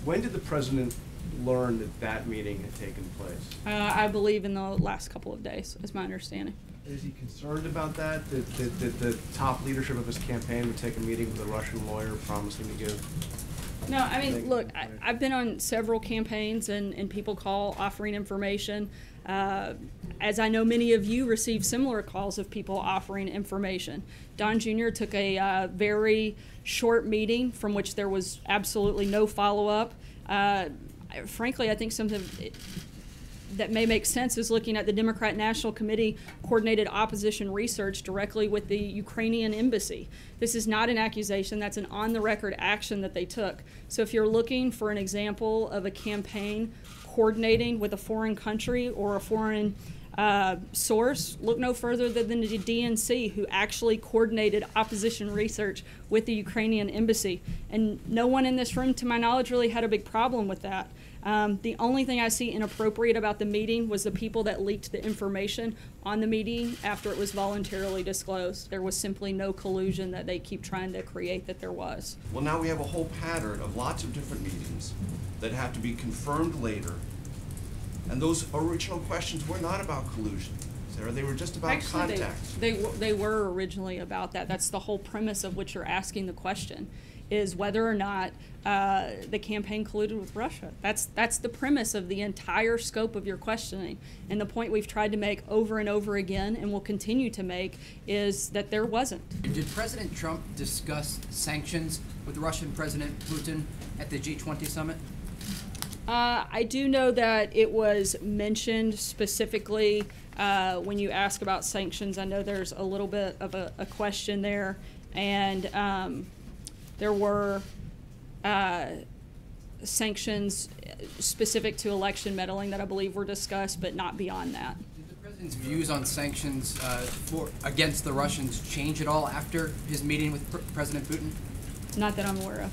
When did the president learn that that meeting had taken place? I believe in the last couple of days, is my understanding. Is he concerned about that? That the top leadership of his campaign would take a meeting with a Russian lawyer promising to give? No, I mean, look, I've been on several campaigns and people call offering information. As I know, many of you received similar calls of people offering information. Don Jr. took a very short meeting from which there was absolutely no follow-up. Frankly, I think something that may make sense is looking at the Democrat National Committee coordinated opposition research directly with the Ukrainian embassy. This is not an accusation, that's an on-the-record action that they took. So if you're looking for an example of a campaign coordinating with a foreign country or a foreign source, look no further than the DNC, who actually coordinated opposition research with the Ukrainian embassy. And no one in this room, to my knowledge, really had a big problem with that. The only thing I see inappropriate about the meeting was the people that leaked the information on the meeting after it was voluntarily disclosed. There was simply no collusion that they keep trying to create that there was. Well, now we have a whole pattern of lots of different meetings that have to be confirmed later. And those original questions were not about collusion, Sarah. They were just about contact. They were originally about that. That's the whole premise of which you're asking the question, is whether or not the campaign colluded with Russia. That's the premise of the entire scope of your questioning. And the point we've tried to make over and over again and will continue to make is that there wasn't. Did President Trump discuss sanctions with Russian President Putin at the G20 summit? I do know that it was mentioned specifically when you ask about sanctions. I know there's a little bit of a question there, and there were sanctions specific to election meddling that I believe were discussed, but not beyond that. Did the president's views on sanctions against the Russians change at all after his meeting with President Putin? Not that I'm aware of.